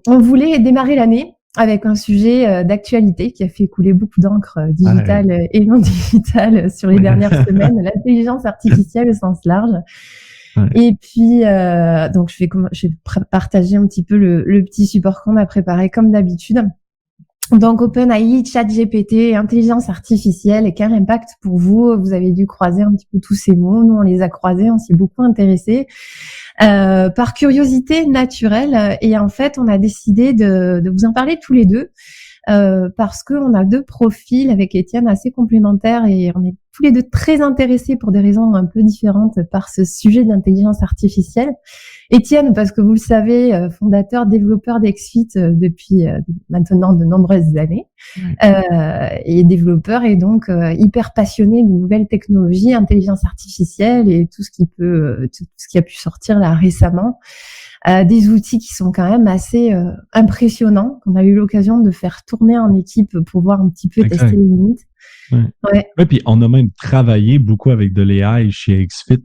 On voulait démarrer l'année avec un sujet d'actualité qui a fait couler beaucoup d'encre digitale et non digitale sur les dernières semaines, l'intelligence artificielle au sens large. Ouais. Et puis, donc je vais partager un petit peu le petit support qu'on a préparé comme d'habitude. Donc, OpenAI, ChatGPT, intelligence artificielle, et quel impact pour vous? Vous avez dû croiser un petit peu tous ces mots. Nous, on les a croisés, on s'y est beaucoup intéressés. Par curiosité naturelle. Et en fait, on a décidé de vous en parler tous les deux. Parce qu'on a deux profils avec Étienne assez complémentaires et on est tous les deux très intéressés pour des raisons un peu différentes par ce sujet de l'intelligence artificielle. Étienne, parce que vous le savez, fondateur, développeur d'Exfit depuis maintenant de nombreuses années, et développeur et donc hyper passionné de nouvelles technologies, intelligence artificielle et tout ce qui a pu sortir là récemment. Des outils qui sont quand même assez impressionnants, qu'on a eu l'occasion de faire tourner en équipe pour voir un petit peu tester les limites. Ouais, puis on a même travaillé beaucoup avec de l'AI chez XFIT.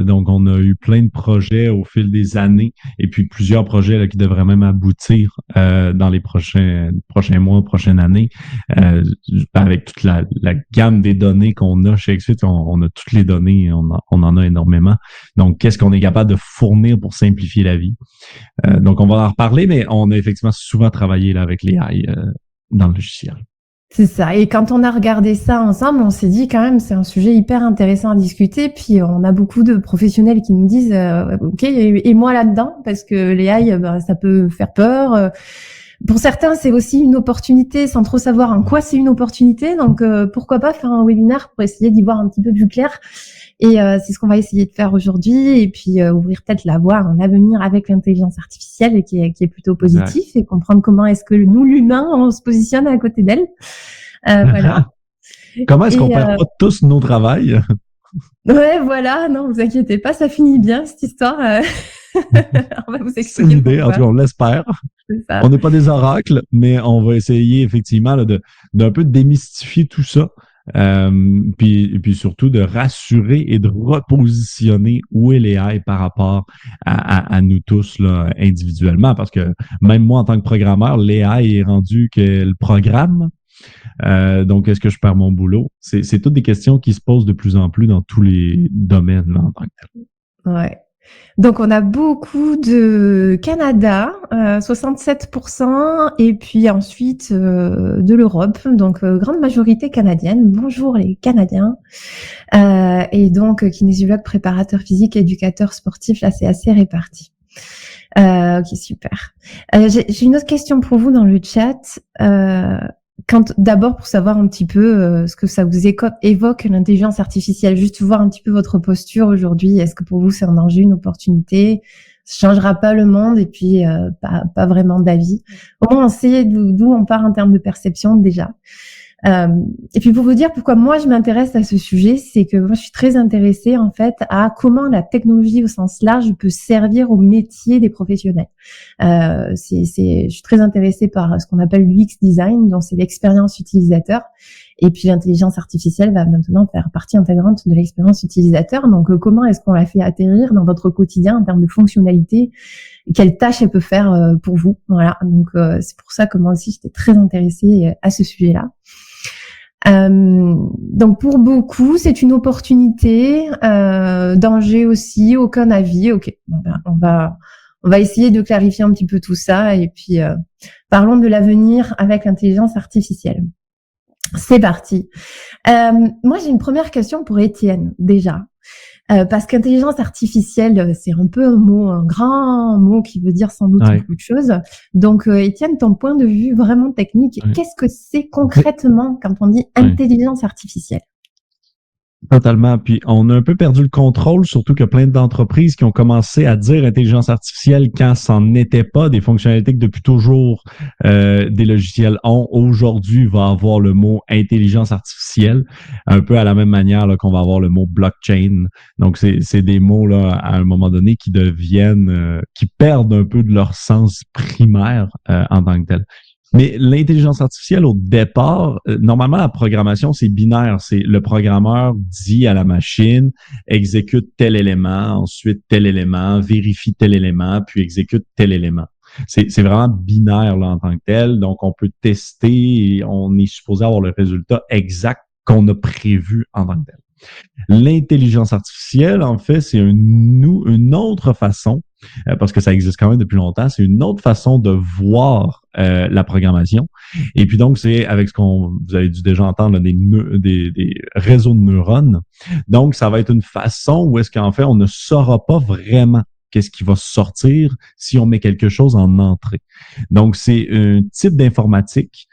Donc, on a eu plein de projets au fil des années et puis plusieurs projets là, qui devraient même aboutir dans les prochains mois, prochaines années. Avec toute la gamme des données qu'on a chez XFIT, on a toutes les données, on en a énormément. Donc, qu'est-ce qu'on est capable de fournir pour simplifier la vie? Donc, on va en reparler, mais on a effectivement souvent travaillé là, avec l'AI dans le logiciel. C'est ça. Et quand on a regardé ça ensemble, on s'est dit quand même c'est un sujet hyper intéressant à discuter. Puis on a beaucoup de professionnels qui nous disent OK, et moi là-dedans, parce que l'AI, ça peut faire peur. Pour certains, c'est aussi une opportunité sans trop savoir en quoi c'est une opportunité. Donc pourquoi pas faire un webinaire pour essayer d'y voir un petit peu plus clair. Et c'est ce qu'on va essayer de faire aujourd'hui. Et puis ouvrir peut-être la voie à un avenir avec l'intelligence artificielle qui est plutôt positif et comprendre comment est-ce que nous, l'humain, on se positionne à côté d'elle. Voilà. Comment est-ce qu'on perd pas tous nos travails? Ouais, voilà. Non, vous inquiétez pas, ça finit bien, cette histoire. On va vous expliquer. C'est l'idée, en tout cas, on l'espère. On n'est pas des oracles, mais on va essayer effectivement là, d'un peu démystifier tout ça. Puis surtout de rassurer et de repositionner où est l'AI par rapport à nous tous là, individuellement. Parce que même moi, en tant que programmeur, l'AI est rendu qu'elle programme. Donc, est-ce que je perds mon boulot? C'est toutes des questions qui se posent de plus en plus dans tous les domaines là, en tant que tel. Ouais. Donc, on a beaucoup de Canada, 67%, et puis ensuite de l'Europe, donc grande majorité canadienne. Bonjour les Canadiens. Et donc, kinésiologue, préparateur physique, éducateur sportif, là, c'est assez réparti. Ok, super. J'ai une autre question pour vous dans le chat. D'abord pour savoir un petit peu ce que ça vous évoque l'intelligence artificielle, juste voir un petit peu votre posture aujourd'hui. Est-ce que pour vous c'est un danger, une opportunité? Ça changera pas le monde et puis pas vraiment d'avis. Au moins on sait d'où on part en termes de perception déjà. Et puis pour vous dire pourquoi moi je m'intéresse à ce sujet, c'est que moi je suis très intéressée en fait à comment la technologie au sens large peut servir au métier des professionnels. Je suis très intéressée par ce qu'on appelle l'UX design, donc c'est l'expérience utilisateur. Et puis l'intelligence artificielle va maintenant faire partie intégrante de l'expérience utilisateur. Donc comment est-ce qu'on la fait atterrir dans votre quotidien en termes de fonctionnalité? Quelles tâches elle peut faire pour vous? Voilà. Donc c'est pour ça que moi aussi j'étais très intéressée à ce sujet-là. Donc pour beaucoup, c'est une opportunité, danger aussi, aucun avis. Ok, on va essayer de clarifier un petit peu tout ça et puis parlons de l'avenir avec l'intelligence artificielle. C'est parti. Moi, j'ai une première question pour Étienne déjà. Parce qu'intelligence artificielle, c'est un peu un grand mot qui veut dire sans doute beaucoup de choses. Donc, Étienne, ton point de vue vraiment technique, qu'est-ce que c'est concrètement quand on dit intelligence artificielle? Totalement. Puis on a un peu perdu le contrôle, surtout qu'il y a plein d'entreprises qui ont commencé à dire intelligence artificielle quand ça n'en était pas, des fonctionnalités que depuis toujours des logiciels ont. Aujourd'hui, va avoir le mot intelligence artificielle, un peu à la même manière là, qu'on va avoir le mot blockchain. Donc, c'est des mots là à un moment donné qui deviennent, qui perdent un peu de leur sens primaire en tant que tel. Mais l'intelligence artificielle, au départ, normalement, la programmation, c'est binaire. C'est le programmeur dit à la machine, exécute tel élément, ensuite tel élément, vérifie tel élément, puis exécute tel élément. C'est vraiment binaire là, en tant que tel. Donc, on peut tester et on est supposé avoir le résultat exact qu'on a prévu en tant que tel. L'intelligence artificielle, en fait, c'est une autre façon, parce que ça existe quand même depuis longtemps, c'est une autre façon de voir la programmation. Et puis donc, c'est avec ce qu'on vous avez dû déjà entendre, là, des réseaux de neurones. Donc, ça va être une façon où est-ce qu'en fait, on ne saura pas vraiment qu'est-ce qui va sortir si on met quelque chose en entrée. Donc, c'est un type d'informatique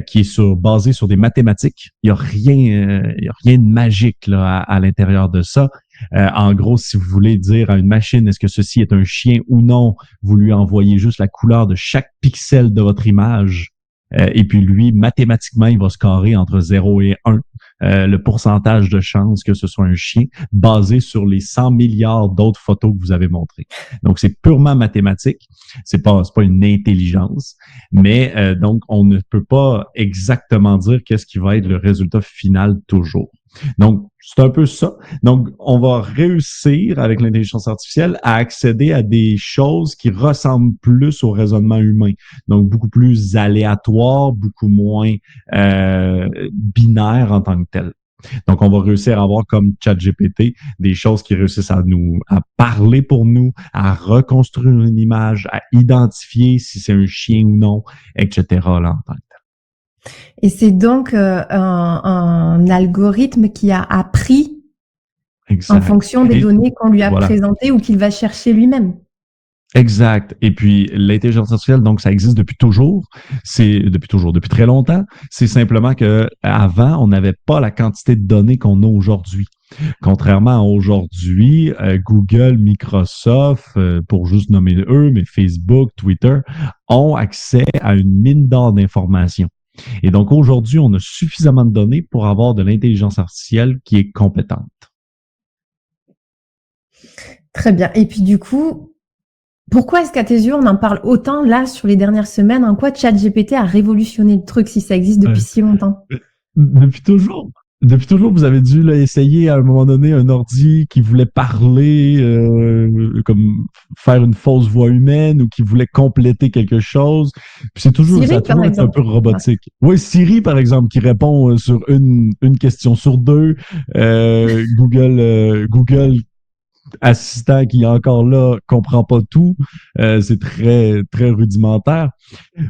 qui est basé sur des mathématiques. Il y a rien de magique là, à l'intérieur de ça. En gros, si vous voulez dire à une machine est-ce que ceci est un chien ou non, vous lui envoyez juste la couleur de chaque pixel de votre image. Et puis lui, mathématiquement, il va scorer entre 0 et 1 le pourcentage de chance que ce soit un chien, basé sur les 100 milliards d'autres photos que vous avez montrées. Donc, c'est purement mathématique. C'est pas une intelligence. Mais donc, on ne peut pas exactement dire qu'est-ce qui va être le résultat final toujours. Donc, c'est un peu ça. Donc, on va réussir avec l'intelligence artificielle à accéder à des choses qui ressemblent plus au raisonnement humain. Donc, beaucoup plus aléatoire, beaucoup moins binaire en tant que tel. Donc, on va réussir à avoir comme ChatGPT des choses qui réussissent à parler pour nous, à reconstruire une image, à identifier si c'est un chien ou non, etc. là, en tant que tel. Et c'est donc un algorithme qui a appris en fonction des données qu'on lui a présentées ou qu'il va chercher lui-même. Exact. Et puis, l'intelligence artificielle, donc, ça existe depuis toujours. Depuis très longtemps. C'est simplement que avant, on n'avait pas la quantité de données qu'on a aujourd'hui. Contrairement à aujourd'hui, Google, Microsoft, pour juste nommer eux, mais Facebook, Twitter, ont accès à une mine d'or d'informations. Et donc, aujourd'hui, on a suffisamment de données pour avoir de l'intelligence artificielle qui est compétente. Très bien. Et puis, du coup, pourquoi est-ce qu'à tes yeux, on en parle autant là sur les dernières semaines? En quoi ChatGPT a révolutionné le truc si ça existe depuis si longtemps? Depuis toujours. Depuis toujours, vous avez dû là, essayer à un moment donné un ordi qui voulait parler, comme faire une fausse voix humaine ou qui voulait compléter quelque chose. Puis c'est toujours, Siri, ça a toujours été un peu robotique. Oui, Siri, par exemple, qui répond sur une question sur deux. Google Assistant qui est encore là, comprend pas tout. C'est très, très rudimentaire.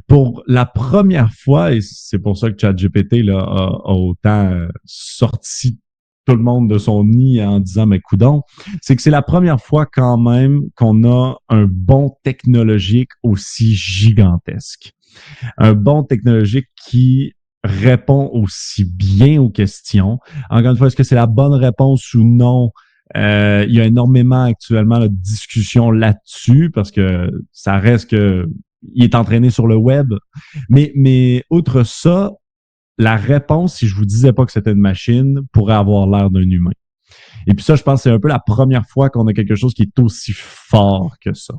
Pour la première fois, et c'est pour ça que ChatGPT là, a autant sorti tout le monde de son nid en disant mais coudonc, c'est que c'est la première fois quand même qu'on a un bond technologique aussi gigantesque. Un bond technologique qui répond aussi bien aux questions. Encore une fois, est-ce que c'est la bonne réponse ou non? Il y a énormément actuellement de discussions là-dessus parce que ça reste que il est entraîné sur le web. Mais outre ça, la réponse, si je vous disais pas que c'était une machine, pourrait avoir l'air d'un humain. Et puis ça, je pense que c'est un peu la première fois qu'on a quelque chose qui est aussi fort que ça.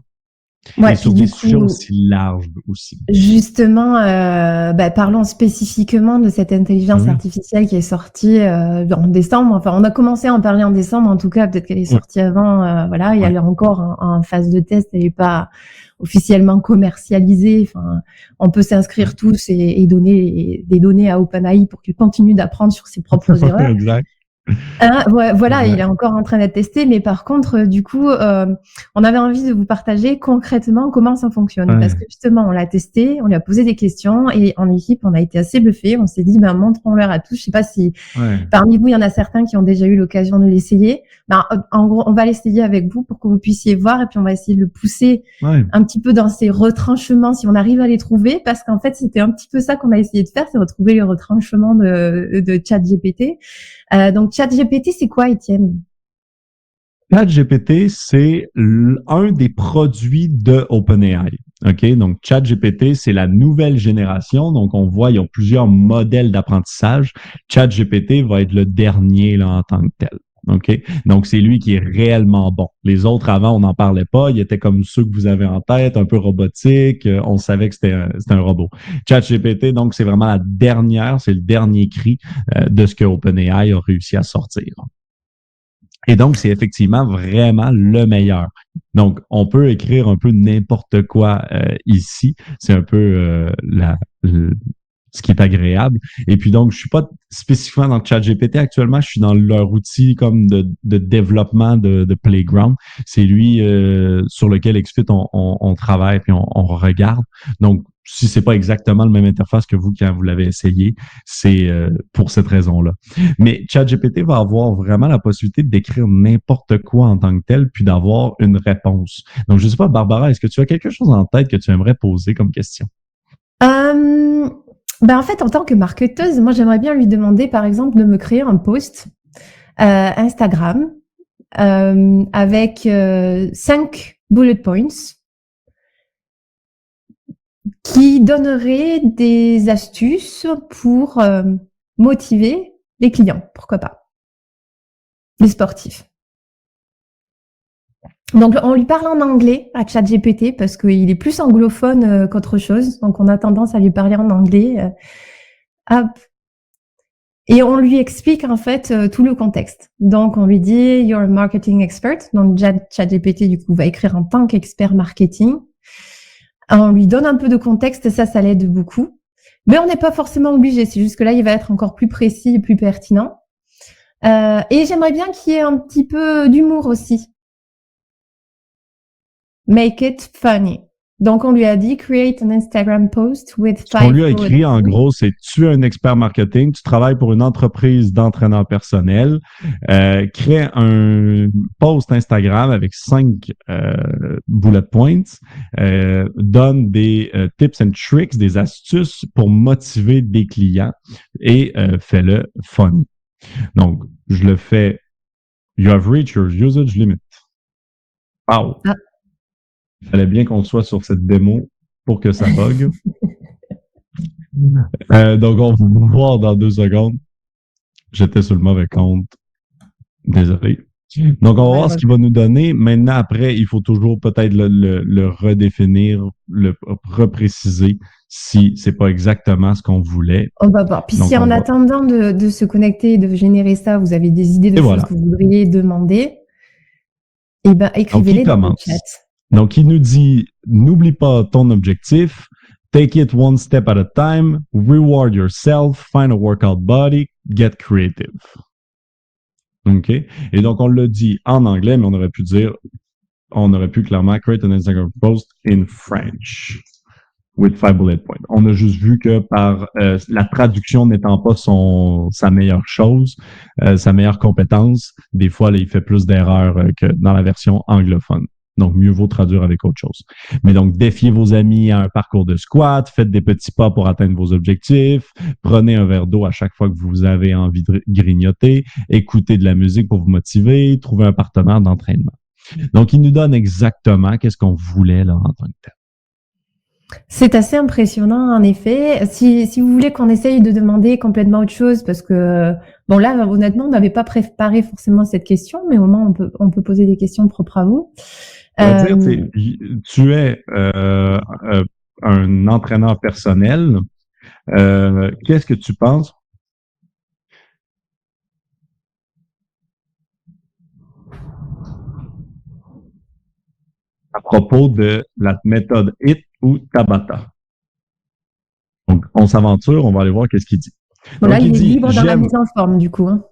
Ouais, et sur des sujets aussi larges aussi. Justement, parlons spécifiquement de cette intelligence artificielle qui est sortie en décembre. Enfin, on a commencé à en parler en décembre, en tout cas, peut-être qu'elle est sortie avant. Voilà, et elle est encore en phase de test, elle n'est pas officiellement commercialisée. Enfin, on peut s'inscrire tous et donner des données à OpenAI pour qu'il continue d'apprendre sur ses propres erreurs. Exact. Voilà, il est encore en train d'être testé, mais par contre, du coup, on avait envie de vous partager concrètement comment ça fonctionne, parce que justement, on l'a testé, on lui a posé des questions, et en équipe, on a été assez bluffés. On s'est dit, montrons-leur à tous. Je sais pas si parmi vous, il y en a certains qui ont déjà eu l'occasion de l'essayer. En gros, on va l'essayer avec vous pour que vous puissiez voir, et puis on va essayer de le pousser un petit peu dans ces retranchements, si on arrive à les trouver, parce qu'en fait, c'était un petit peu ça qu'on a essayé de faire, c'est retrouver les retranchements de ChatGPT. Donc, ChatGPT, c'est quoi, Étienne? ChatGPT, c'est un des produits de OpenAI. OK? Donc, ChatGPT, c'est la nouvelle génération. Donc, on voit, il y a plusieurs modèles d'apprentissage. ChatGPT va être le dernier là, en tant que tel. OK? Donc, c'est lui qui est réellement bon. Les autres, avant, on n'en parlait pas. Ils étaient comme ceux que vous avez en tête, un peu robotiques. On savait que c'était un robot. ChatGPT, donc, c'est vraiment c'est le dernier cri de ce que OpenAI a réussi à sortir. Et donc, c'est effectivement vraiment le meilleur. Donc, on peut écrire un peu n'importe quoi ici. C'est un peu ce qui est agréable. Et puis donc, je suis pas spécifiquement dans le ChatGPT actuellement, je suis dans leur outil comme de développement de Playground. C'est lui sur lequel XFIT on travaille puis on regarde. Donc, si c'est pas exactement le même interface que vous quand vous l'avez essayé, c'est pour cette raison-là. Mais ChatGPT va avoir vraiment la possibilité d'écrire n'importe quoi en tant que tel, puis d'avoir une réponse. Donc, je sais pas, Barbara, est-ce que tu as quelque chose en tête que tu aimerais poser comme question? En fait, en tant que marketeuse, moi, j'aimerais bien lui demander, par exemple, de me créer un post Instagram avec 5 bullet points qui donnerait des astuces pour motiver les clients, pourquoi pas, les sportifs. Donc, on lui parle en anglais à ChatGPT parce qu'il est plus anglophone qu'autre chose. Donc, on a tendance à lui parler en anglais. Hop. Et on lui explique en fait tout le contexte. Donc, on lui dit « You're a marketing expert ». Donc, ChatGPT, du coup, va écrire en tant qu'expert marketing. On lui donne un peu de contexte, ça l'aide beaucoup. Mais on n'est pas forcément obligé. C'est juste que là, il va être encore plus précis et plus pertinent. Et j'aimerais bien qu'il y ait un petit peu d'humour aussi. Make it funny. Donc, on lui a dit « Create an Instagram post with 5 ». On lui a écrit, en gros, c'est « Tu es un expert marketing, tu travailles pour une entreprise d'entraîneur personnel, crée un post Instagram avec 5 bullet points, donne des tips and tricks, des astuces pour motiver des clients et fais-le fun. » Donc, je le fais « You have reached your usage limit. » Wow! Ah. Il fallait bien qu'on soit sur cette démo pour que ça bug. Donc, on va voir dans 2 secondes. J'étais sur le mauvais compte. Désolé. Donc, on va voir ce qu'il va nous donner. Maintenant, après, il faut toujours peut-être le redéfinir, le repréciser si c'est pas exactement ce qu'on voulait. On va voir. Puis, donc, si en attendant de se connecter et de générer ça, vous avez des idées de choses que vous voudriez demander, eh ben, écrivez-les dans le chat. Donc, il nous dit, n'oublie pas ton objectif, take it one step at a time, reward yourself, find a workout body, get creative. OK? Et donc, on l'a dit en anglais, mais on aurait pu clairement create an Instagram post in French with 5 bullet points. On a juste vu que par la traduction n'étant pas sa meilleure chose, sa meilleure compétence, des fois, là, il fait plus d'erreurs que dans la version anglophone. Donc, mieux vaut traduire avec autre chose. Mais donc, défiez vos amis à un parcours de squat, faites des petits pas pour atteindre vos objectifs, prenez un verre d'eau à chaque fois que vous avez envie de grignoter, écoutez de la musique pour vous motiver, trouvez un partenaire d'entraînement. Donc, il nous donne exactement qu'est-ce qu'on voulait là en tant que tel. C'est assez impressionnant, en effet. Si vous voulez qu'on essaye de demander complètement autre chose, parce que, bon, là, honnêtement, on n'avait pas préparé forcément cette question, mais au moins, on peut poser des questions propres à vous. Tu es un entraîneur personnel. Qu'est-ce que tu penses? À propos de la méthode HIIT ou Tabata. Donc, on s'aventure, on va aller voir qu'est-ce qu'il dit. Voilà, il est libre dans la mise en forme, du coup. Hein.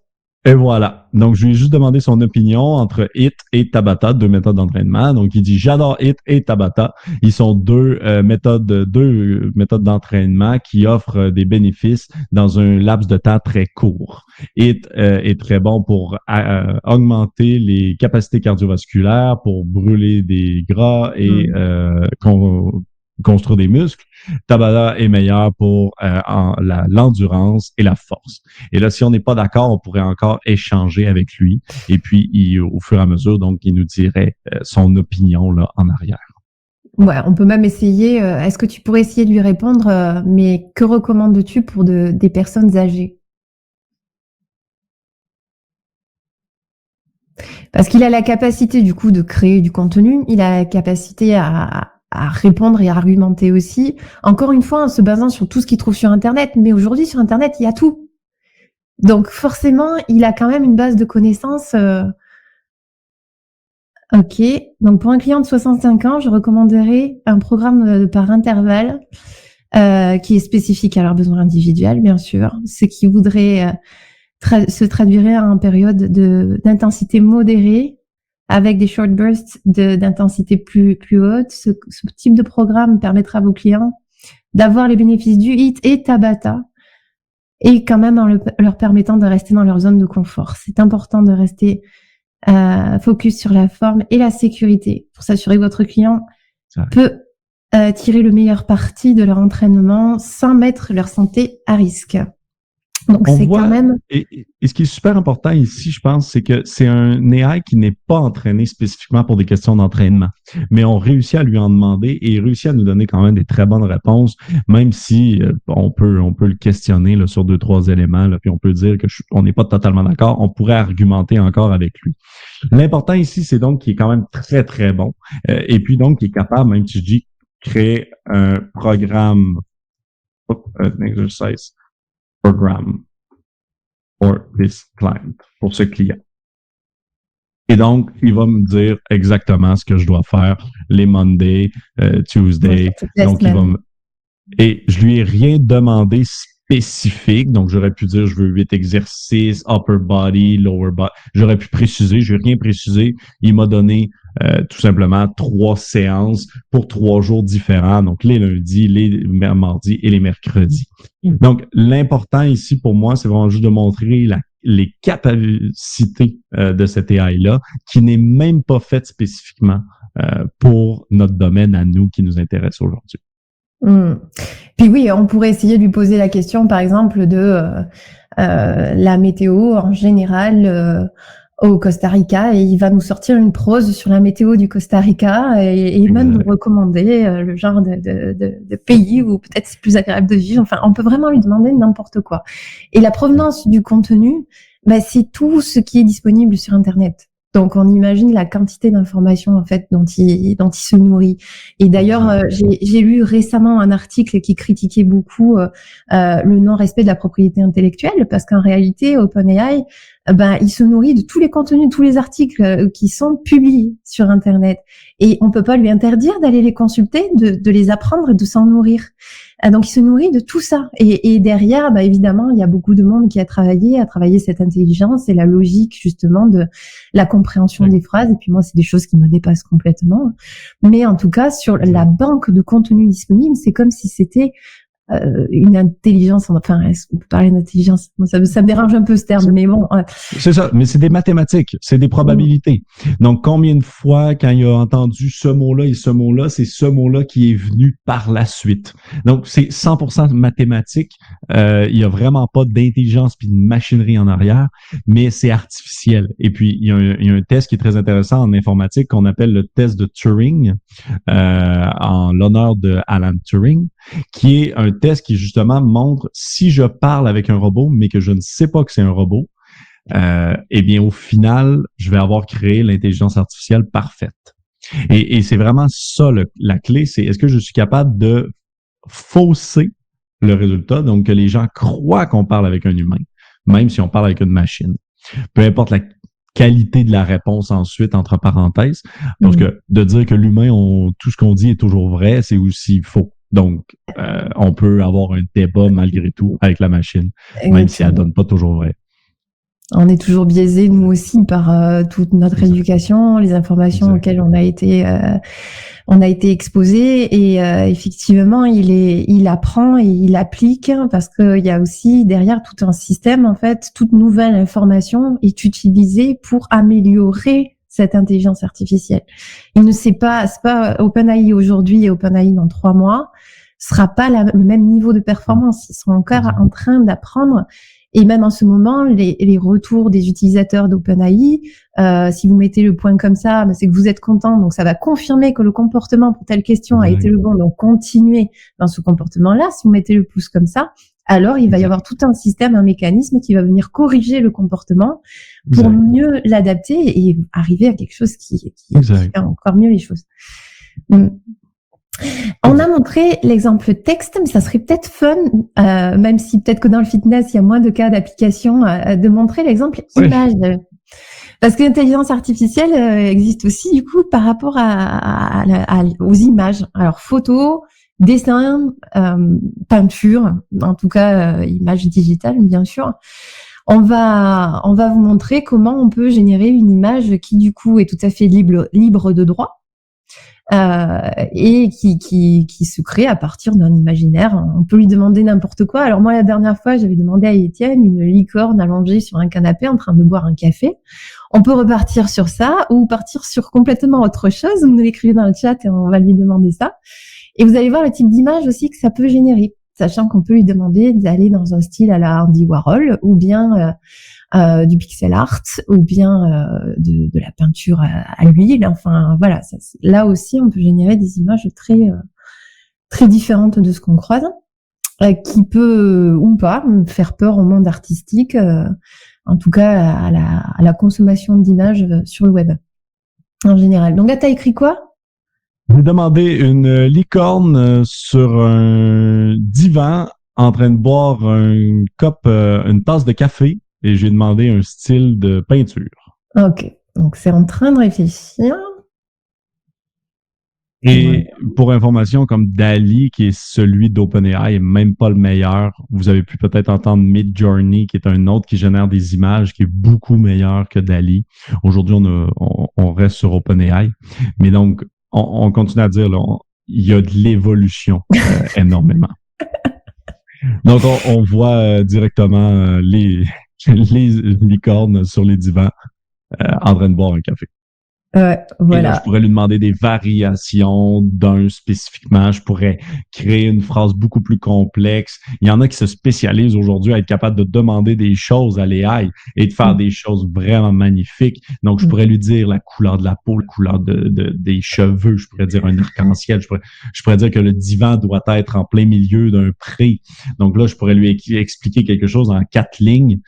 Et voilà. Donc, je lui ai juste demandé son opinion entre HIIT et Tabata, 2 méthodes d'entraînement. Donc, il dit, j'adore HIIT et Tabata. Ils sont deux méthodes d'entraînement qui offrent des bénéfices dans un laps de temps très court. HIIT est très bon pour augmenter les capacités cardiovasculaires, pour brûler des gras et construire des muscles. Tabata est meilleur pour l'endurance et la force. Et là, si on n'est pas d'accord, on pourrait encore échanger avec lui. Et puis, au fur et à mesure, donc, il nous dirait son opinion là en arrière. Ouais, on peut même essayer. Est-ce que tu pourrais essayer de lui répondre, mais que recommandes-tu pour des personnes âgées? Parce qu'il a la capacité, du coup, de créer du contenu. Il a la capacité à répondre et à argumenter aussi. Encore une fois, en se basant sur tout ce qu'il trouve sur Internet. Mais aujourd'hui, sur Internet, il y a tout. Donc, forcément, il a quand même une base de connaissances. Ok. Donc, pour un client de 65 ans, je recommanderais un programme par intervalle qui est spécifique à leurs besoins individuels, bien sûr. Ce qui voudrait se traduirait en période d'intensité modérée avec des short bursts d'intensité plus haute. Ce type de programme permettra à vos clients d'avoir les bénéfices du HIIT et Tabata et quand même en leur permettant de rester dans leur zone de confort. C'est important de rester focus sur la forme et la sécurité pour s'assurer que votre client peut tirer le meilleur parti de leur entraînement sans mettre leur santé à risque. Donc, c'est quand même. Et ce qui est super important ici, je pense, c'est que c'est un AI qui n'est pas entraîné spécifiquement pour des questions d'entraînement. Mais on réussit à lui en demander et il réussit à nous donner quand même des très bonnes réponses, même si on peut le questionner là, sur 2-3 éléments, là, puis on peut dire qu'on n'est pas totalement d'accord. On pourrait argumenter encore avec lui. L'important ici, c'est donc qu'il est quand même très, très bon. Et puis donc, qu'il est capable, même si je dis, créer un programme, un exercice program for this client, pour ce client. Et donc, il va me dire exactement ce que je dois faire les Monday, Tuesday. Donc, il va et je lui ai rien demandé spécifique. Donc, j'aurais pu dire, je veux 8 exercices, upper body, lower body. J'aurais pu préciser, je n'ai rien précisé. Il m'a donné tout simplement 3 séances pour 3 jours différents. Donc, les lundis, les mardis et les mercredis. Donc, l'important ici pour moi, c'est vraiment juste de montrer les capacités de cette AI-là, qui n'est même pas faite spécifiquement pour notre domaine à nous qui nous intéresse aujourd'hui. Puis oui, on pourrait essayer de lui poser la question, par exemple, de la météo en général au Costa Rica, et il va nous sortir une prose sur la météo du Costa Rica et même nous recommander le genre de pays où peut-être c'est plus agréable de vivre. Enfin, on peut vraiment lui demander n'importe quoi. Et la provenance du contenu, c'est tout ce qui est disponible sur Internet. Donc, on imagine la quantité d'informations en fait dont il se nourrit. Et d'ailleurs, j'ai lu récemment un article qui critiquait beaucoup le non-respect de la propriété intellectuelle, parce qu'en réalité, OpenAI, il se nourrit de tous les contenus, tous les articles qui sont publiés sur Internet. Et on peut pas lui interdire d'aller les consulter, de les apprendre et de s'en nourrir. Donc, il se nourrit de tout ça. Et derrière, évidemment, il y a beaucoup de monde qui a travaillé cette intelligence et la logique, justement, de la compréhension des phrases. Et puis moi, c'est des choses qui me dépassent complètement. Mais en tout cas, sur la banque de contenu disponible, c'est comme si c'était une intelligence, enfin, est-ce qu'on peut parler d'intelligence? Bon, ça me dérange un peu ce terme, mais bon. C'est ça, mais c'est des mathématiques, c'est des probabilités. Donc, combien de fois, quand il a entendu ce mot-là et ce mot-là, c'est ce mot-là qui est venu par la suite. Donc, c'est 100% mathématique. Il y a vraiment pas d'intelligence puis de machinerie en arrière, mais c'est artificiel. Et puis, il y a un test qui est très intéressant en informatique qu'on appelle le test de Turing, en l'honneur de Alan Turing, qui est un test qui justement montre si je parle avec un robot, mais que je ne sais pas que c'est un robot, eh bien au final, je vais avoir créé l'intelligence artificielle parfaite. Et c'est vraiment ça la clé, c'est est-ce que je suis capable de fausser le résultat, donc que les gens croient qu'on parle avec un humain, même si on parle avec une machine. Peu importe la qualité de la réponse ensuite, entre parenthèses, parce que de dire que l'humain, tout ce qu'on dit est toujours vrai, c'est aussi faux. Donc, on peut avoir un débat malgré tout avec la machine, même si elle donne pas toujours vrai. On est toujours biaisé, nous aussi, par toute notre éducation, les informations auxquelles on a été exposé. Et effectivement, il apprend et il applique, parce qu'il y a aussi derrière tout un système, en fait, toute nouvelle information est utilisée pour améliorer cette intelligence artificielle. Il ne sait pas, c'est pas OpenAI aujourd'hui et OpenAI dans 3 mois, sera pas le même niveau de performance. Ils sont encore en train d'apprendre. Et même en ce moment, les retours des utilisateurs d'OpenAI, si vous mettez le point comme ça, c'est que vous êtes content, donc ça va confirmer que le comportement pour telle question a été le bon, donc continuez dans ce comportement-là. Si vous mettez le pouce comme ça, alors il va y avoir tout un système, un mécanisme qui va venir corriger le comportement pour mieux l'adapter et arriver à quelque chose qui fait encore mieux les choses. On a montré l'exemple texte, mais ça serait peut-être fun, même si peut-être que dans le fitness, il y a moins de cas d'application, de montrer l'exemple image. Parce que l'intelligence artificielle existe aussi, du coup, par rapport aux images. Alors, photos, dessin, peinture, en tout cas, images digitales, bien sûr. On va vous montrer comment on peut générer une image qui, du coup, est tout à fait libre de droit. Et qui se crée à partir d'un imaginaire. On peut lui demander n'importe quoi. Alors moi, la dernière fois, j'avais demandé à Étienne une licorne allongée sur un canapé en train de boire un café. On peut repartir sur ça ou partir sur complètement autre chose. Vous nous l'écrivez dans le chat et on va lui demander ça. Et vous allez voir le type d'image aussi que ça peut générer, sachant qu'on peut lui demander d'aller dans un style à la Andy Warhol ou bien du pixel art ou bien de la peinture à l'huile. Enfin, voilà. Là aussi, on peut générer des images très différentes de ce qu'on croise, qui peut ou pas faire peur au monde artistique, en tout cas à la consommation d'images sur le web en général. Donc là, t'as écrit quoi? J'ai demandé une licorne sur un divan en train de boire une tasse de café. Et j'ai demandé un style de peinture. Ok, donc c'est en train de réfléchir. Et pour information, comme DALL-E, qui est celui d'OpenAI, est même pas le meilleur. Vous avez pu peut-être entendre Midjourney, qui est un autre qui génère des images, qui est beaucoup meilleur que DALL-E. Aujourd'hui, on reste sur OpenAI. Mais donc, on continue à dire, là, il y a de l'évolution énormément. Donc, on voit directement les licornes sur les divans en train de boire un café. Voilà. Et là, je pourrais lui demander des variations d'un spécifiquement. Je pourrais créer une phrase beaucoup plus complexe. Il y en a qui se spécialisent aujourd'hui à être capable de demander des choses à l'AI et de faire des choses vraiment magnifiques. Donc, je pourrais lui dire la couleur de la peau, la couleur des cheveux. Je pourrais dire un arc-en-ciel. Je pourrais dire que le divan doit être en plein milieu d'un pré. Donc là, je pourrais lui expliquer quelque chose en 4 lignes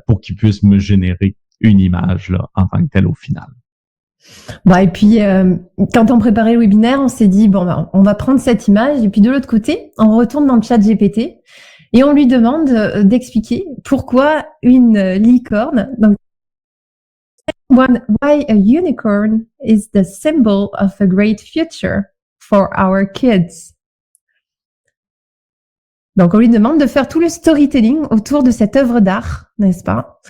pour qu'il puisse me générer une image là, en tant que telle au final. Bon, et puis, quand on préparait le webinaire, on s'est dit, bon, on va prendre cette image, et puis de l'autre côté, on retourne dans le chat GPT, et on lui demande d'expliquer pourquoi une licorne, donc, why a unicorn is the symbol of a great future for our kids. Donc, on lui demande de faire tout le storytelling autour de cette œuvre d'art, n'est-ce pas?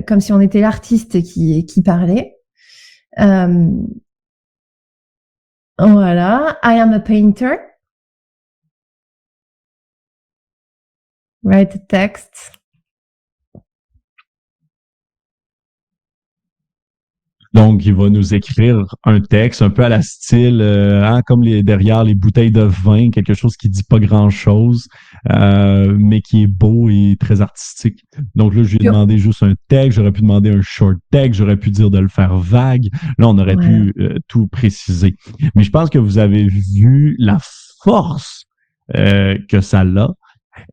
Comme si on était l'artiste qui parlait. Voilà. I am a painter. Write a text. Donc, il va nous écrire un texte un peu à la style, comme derrière les bouteilles de vin, quelque chose qui dit pas grand-chose, mais qui est beau et très artistique. Donc là, je lui ai demandé juste un texte, j'aurais pu demander un short text, j'aurais pu dire de le faire vague. Là, on aurait pu tout préciser. Mais je pense que vous avez vu la force que ça a.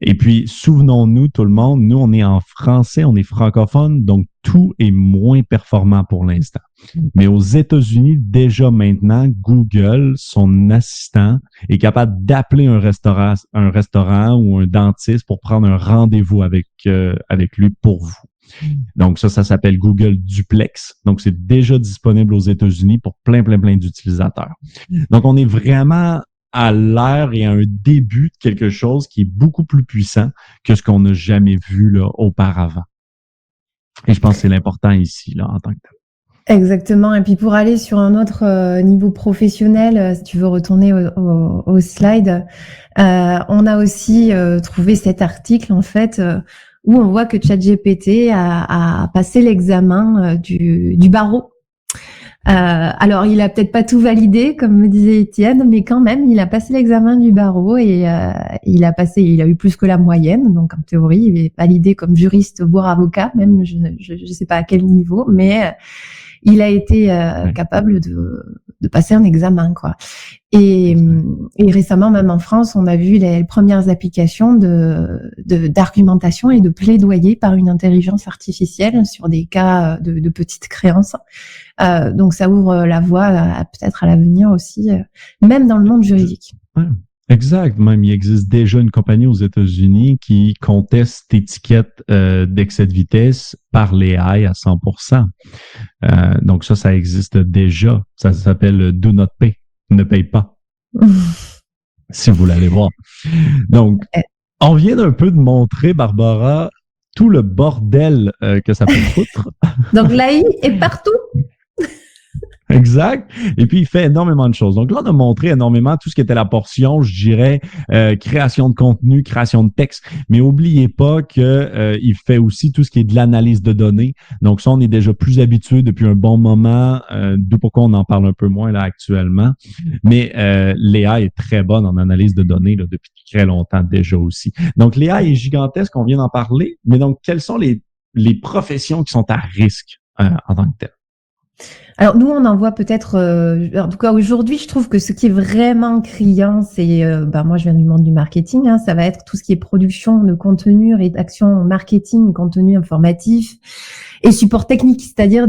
Et puis, souvenons-nous, tout le monde, nous, on est en français, on est francophone, donc tout est moins performant pour l'instant. Mais aux États-Unis, déjà maintenant, Google, son assistant, est capable d'appeler un restaurant ou un dentiste pour prendre un rendez-vous avec lui pour vous. Donc, ça s'appelle Google Duplex. Donc, c'est déjà disponible aux États-Unis pour plein d'utilisateurs. Donc, on est vraiment à l'ère et à un début de quelque chose qui est beaucoup plus puissant que ce qu'on n'a jamais vu là, auparavant. Et je pense que c'est l'important ici, là, en tant que tel. Exactement. Et puis pour aller sur un autre niveau professionnel, si tu veux retourner au slide, on a aussi trouvé cet article en fait où on voit que ChatGPT a passé l'examen du barreau. Alors, il a peut-être pas tout validé, comme me disait Étienne, mais quand même, il a passé l'examen du barreau et il a eu plus que la moyenne. Donc, en théorie, il est validé comme juriste, voire avocat, même, je sais pas à quel niveau, mais il a été capable de passer un examen, quoi. Et récemment, même en France, on a vu les premières applications d'argumentation et de plaidoyer par une intelligence artificielle sur des cas de petites créances. Donc, ça ouvre la voie peut-être à l'avenir aussi, même dans le monde juridique. Ouais. Exact. Même, il existe déjà une compagnie aux États-Unis qui conteste l'étiquette d'excès de vitesse par l'AI à 100%. Donc ça existe déjà. Ça s'appelle Do Not Pay. Ne paye pas. Si vous l'allez voir. Donc, on vient d'un peu de montrer, Barbara, tout le bordel que ça peut foutre. Donc l'AI est partout. Exact. Et puis, il fait énormément de choses. Donc là, on a montré énormément tout ce qui était la portion, je dirais, création de contenu, création de texte. Mais oubliez pas que il fait aussi tout ce qui est de l'analyse de données. Donc ça, on est déjà plus habitué depuis un bon moment, d'où pourquoi on en parle un peu moins là actuellement. Mais l'AI est très bonne en analyse de données là, depuis très longtemps déjà aussi. Donc l'AI est gigantesque, on vient d'en parler. Mais donc, quelles sont les professions qui sont à risque en tant que telles? Alors nous, on en voit peut-être, en tout cas aujourd'hui, je trouve que ce qui est vraiment criant, c'est, moi je viens du monde du marketing, hein, ça va être tout ce qui est production de contenu, rédaction, marketing, contenu informatif et support technique, c'est-à-dire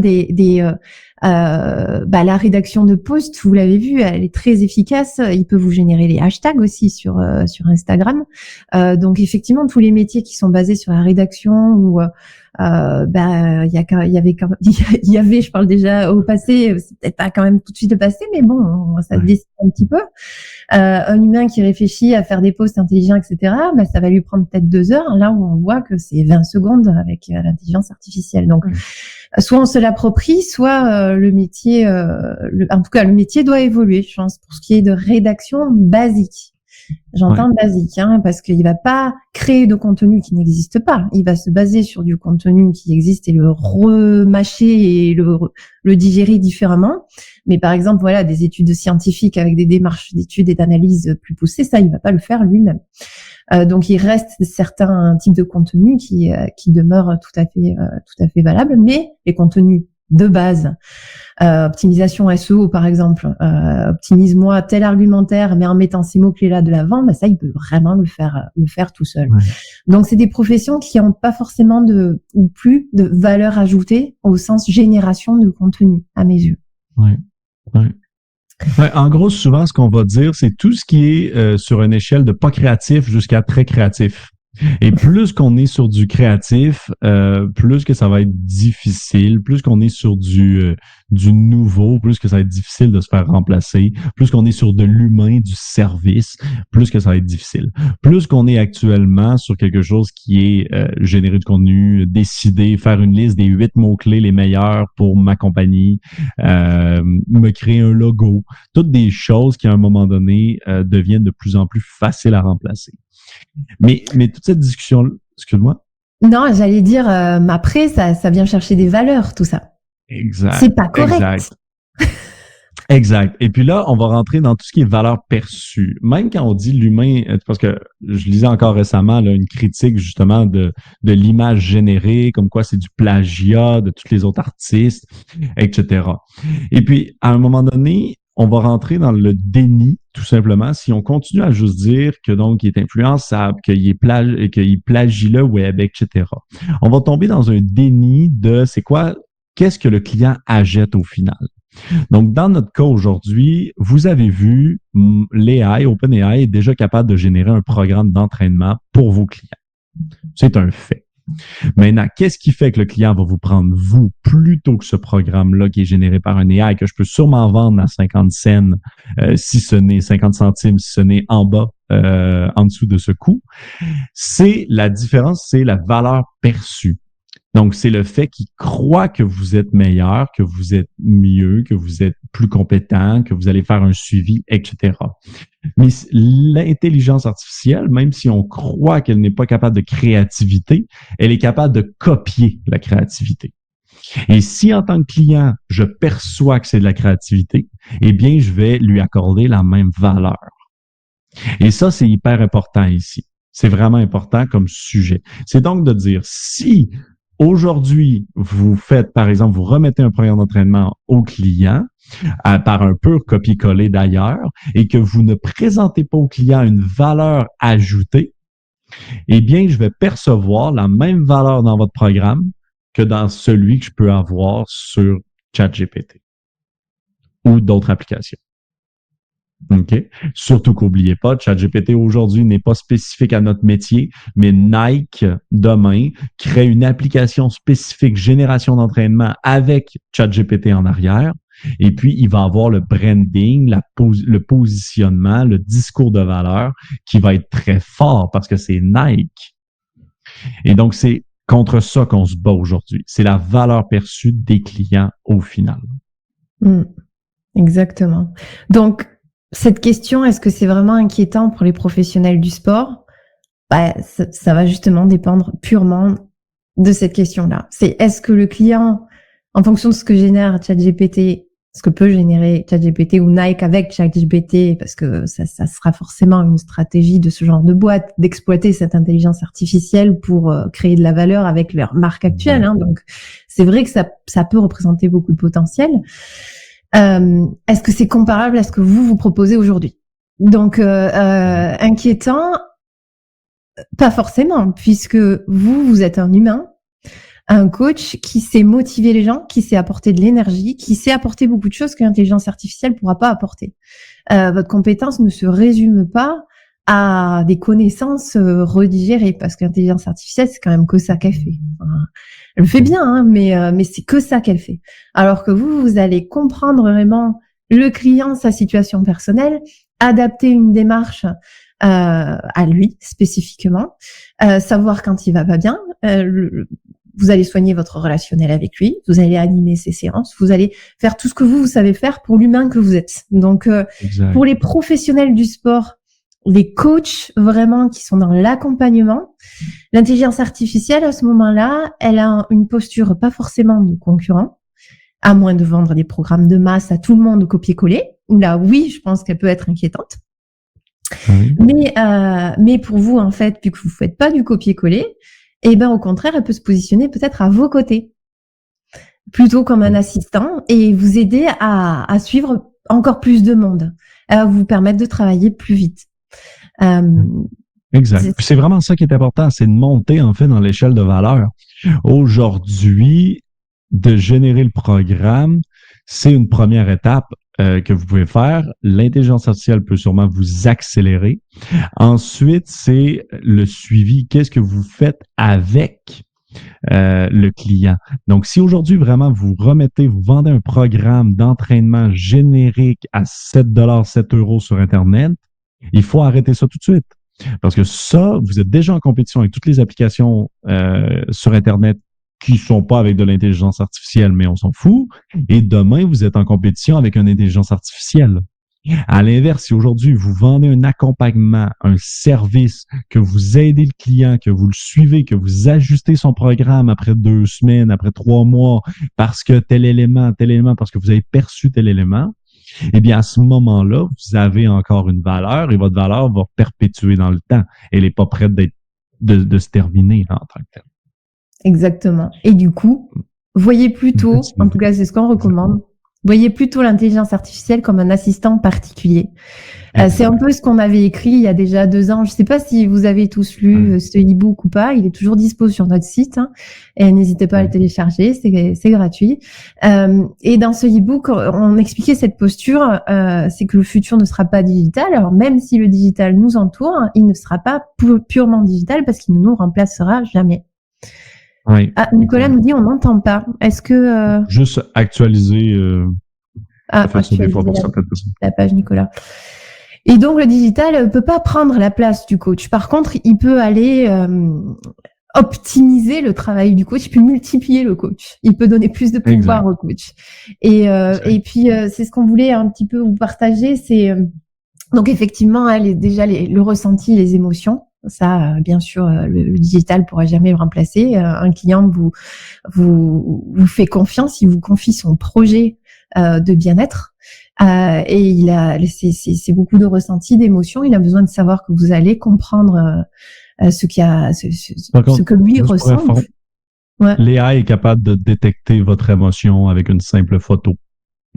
la rédaction de posts, vous l'avez vu, elle est très efficace. Il peut vous générer les hashtags aussi sur Instagram. Donc effectivement, tous les métiers qui sont basés sur la rédaction ou il y avait, je parle déjà au passé, c'est peut-être pas quand même tout de suite le passé, mais bon, ça se décide un petit peu. Un humain qui réfléchit à faire des posts intelligents, etc., ça va lui prendre peut-être 2 heures, là où on voit que c'est 20 secondes avec l'intelligence artificielle. Donc, soit on se l'approprie, soit le métier, en tout cas, le métier doit évoluer, je pense, pour ce qui est de rédaction basique. J'entends basique, hein, parce qu'il va pas créer de contenu qui n'existe pas. Il va se baser sur du contenu qui existe et le remâcher et le digérer différemment. Mais par exemple, voilà, des études scientifiques avec des démarches d'études et d'analyse plus poussées, ça, il va pas le faire lui-même. Donc, il reste certains types de contenus qui demeurent tout à fait valables, mais les contenus de base, optimisation SEO par exemple, optimise-moi tel argumentaire mais en mettant ces mots-clés là de l'avant, ça il peut vraiment le faire tout seul. Ouais. Donc c'est des professions qui n'ont pas forcément ou plus de valeur ajoutée au sens génération de contenu à mes yeux. Ouais. En gros, souvent ce qu'on va dire, c'est tout ce qui est sur une échelle de pas créatif jusqu'à très créatif. Et plus qu'on est sur du créatif, plus que ça va être difficile, plus qu'on est sur du nouveau, plus que ça va être difficile de se faire remplacer, plus qu'on est sur de l'humain, du service, plus que ça va être difficile. Plus qu'on est actuellement sur quelque chose qui est générer du contenu, décider, faire une liste des 8 mots-clés les meilleurs pour ma compagnie, me créer un logo, toutes des choses qui à un moment donné deviennent de plus en plus faciles à remplacer. Mais toute cette discussion, excuse-moi. Non, j'allais dire, après, ça vient chercher des valeurs, tout ça. Exact. C'est pas correct. Exact. Et puis là, on va rentrer dans tout ce qui est valeur perçue. Même quand on dit l'humain, parce que je lisais encore récemment là, une critique justement de l'image générée, comme quoi c'est du plagiat de tous les autres artistes, etc. Et puis, à un moment donné, on va rentrer dans le déni, tout simplement, si on continue à juste dire que donc il est influençable, qu'il plagie le web, etc. On va tomber dans un déni de qu'est-ce que le client achète au final. Donc, dans notre cas aujourd'hui, vous avez vu, l'AI, OpenAI est déjà capable de générer un programme d'entraînement pour vos clients. C'est un fait. Maintenant, qu'est-ce qui fait que le client va vous prendre, vous, plutôt que ce programme-là qui est généré par un AI que je peux sûrement vendre à 50 cents, si ce n'est 50 centimes, si ce n'est en bas, en dessous de ce coût? C'est la différence, c'est la valeur perçue. Donc, c'est le fait qu'il croit que vous êtes meilleur, que vous êtes mieux, que vous êtes plus compétent, que vous allez faire un suivi, etc. Mais l'intelligence artificielle, même si on croit qu'elle n'est pas capable de créativité, elle est capable de copier la créativité. Et si en tant que client, je perçois que c'est de la créativité, eh bien, je vais lui accorder la même valeur. Et ça, c'est hyper important ici. C'est vraiment important comme sujet. C'est donc de dire, si aujourd'hui, vous faites, par exemple, vous remettez un programme d'entraînement au client par un pur copier-coller d'ailleurs et que vous ne présentez pas au client une valeur ajoutée, eh bien, je vais percevoir la même valeur dans votre programme que dans celui que je peux avoir sur ChatGPT ou d'autres applications. OK? Surtout qu'oubliez pas, ChatGPT aujourd'hui n'est pas spécifique à notre métier, mais Nike, demain, crée une application spécifique génération d'entraînement avec ChatGPT en arrière. Et puis, il va avoir le branding, le positionnement, le discours de valeur qui va être très fort parce que c'est Nike. Et donc, c'est contre ça qu'on se bat aujourd'hui. C'est la valeur perçue des clients au final. Exactement. Donc, cette question, est-ce que c'est vraiment inquiétant pour les professionnels du sport? Ça va justement dépendre purement de cette question-là. C'est est-ce que le client, en fonction de ce que génère ChatGPT, ce que peut générer ChatGPT ou Nike avec ChatGPT, parce que ça sera forcément une stratégie de ce genre de boîte d'exploiter cette intelligence artificielle pour créer de la valeur avec leur marque actuelle. Hein. Donc, c'est vrai que ça peut représenter beaucoup de potentiel. Est-ce que c'est comparable à ce que vous proposez aujourd'hui? Donc, inquiétant, pas forcément, puisque vous êtes un humain, un coach qui sait motiver les gens, qui sait apporter de l'énergie, qui sait apporter beaucoup de choses que l'intelligence artificielle pourra pas apporter. Votre compétence ne se résume pas à des connaissances redigérées, parce que l'intelligence artificielle, c'est quand même que ça qu'elle fait. Enfin, elle le fait bien, hein, mais c'est que ça qu'elle fait. Alors que vous allez comprendre vraiment le client, sa situation personnelle, adapter une démarche à lui spécifiquement, savoir quand il va pas bien. Vous allez soigner votre relationnel avec lui, vous allez animer ses séances, vous allez faire tout ce que vous savez faire pour l'humain que vous êtes. Donc, pour les professionnels du sport, les coachs vraiment qui sont dans l'accompagnement, l'intelligence artificielle à ce moment-là, elle a une posture pas forcément de concurrent, à moins de vendre des programmes de masse à tout le monde au copier-coller. Là, oui, je pense qu'elle peut être inquiétante. Oui. Mais pour vous, en fait, vu que vous faites pas du copier-coller, eh ben au contraire, elle peut se positionner peut-être à vos côtés, plutôt comme un assistant, et vous aider à suivre encore plus de monde, vous permettre de travailler plus vite. Exact. C'est vraiment ça qui est important, c'est de monter en fait dans l'échelle de valeur. Aujourd'hui, de générer le programme, c'est une première étape que vous pouvez faire. L'intelligence artificielle peut sûrement vous accélérer. Ensuite, c'est le suivi. Qu'est-ce que vous faites avec le client? Donc, si aujourd'hui, vraiment, vous vendez un programme d'entraînement générique à 7 €, sur Internet, il faut arrêter ça tout de suite. Parce que ça, vous êtes déjà en compétition avec toutes les applications sur Internet qui sont pas avec de l'intelligence artificielle, mais on s'en fout. Et demain, vous êtes en compétition avec une intelligence artificielle. À l'inverse, si aujourd'hui vous vendez un accompagnement, un service, que vous aidez le client, que vous le suivez, que vous ajustez son programme après 2 semaines, après 3 mois, parce que tel élément, parce que vous avez perçu tel élément, eh bien, à ce moment-là, vous avez encore une valeur et votre valeur va perpétuer dans le temps. Elle n'est pas prête de se terminer là, en tant que telle. Exactement. Et du coup, voyez plutôt, en tout cas, c'est ce qu'on recommande, voyez plutôt l'intelligence artificielle comme un assistant particulier. C'est un peu ce qu'on avait écrit il y a déjà 2 ans. Je ne sais pas si vous avez tous lu ce e-book ou pas. Il est toujours dispo sur notre site. Hein, et n'hésitez pas à le télécharger, c'est gratuit. Et dans ce e-book, on expliquait cette posture, c'est que le futur ne sera pas digital. Alors même si le digital nous entoure, il ne sera pas purement digital parce qu'il ne nous remplacera jamais. Oui. Ah, Nicolas nous dit on n'entend pas. Est-ce que juste actualiser des fois pour certaines personnes. La page Nicolas. Et donc le digital peut pas prendre la place du coach. Par contre, il peut aller optimiser le travail du coach, il peut multiplier le coach. Il peut donner plus de pouvoir au coach. Et puis c'est ce qu'on voulait un petit peu vous partager, c'est donc effectivement déjà le ressenti, les émotions. Ça, bien sûr, le digital pourra jamais le remplacer. Un client vous fait confiance, il vous confie son projet de bien-être, et c'est beaucoup de ressenti, d'émotions. Il a besoin de savoir que vous allez comprendre ce que lui ressent. Ouais. L'AI est capable de détecter votre émotion avec une simple photo,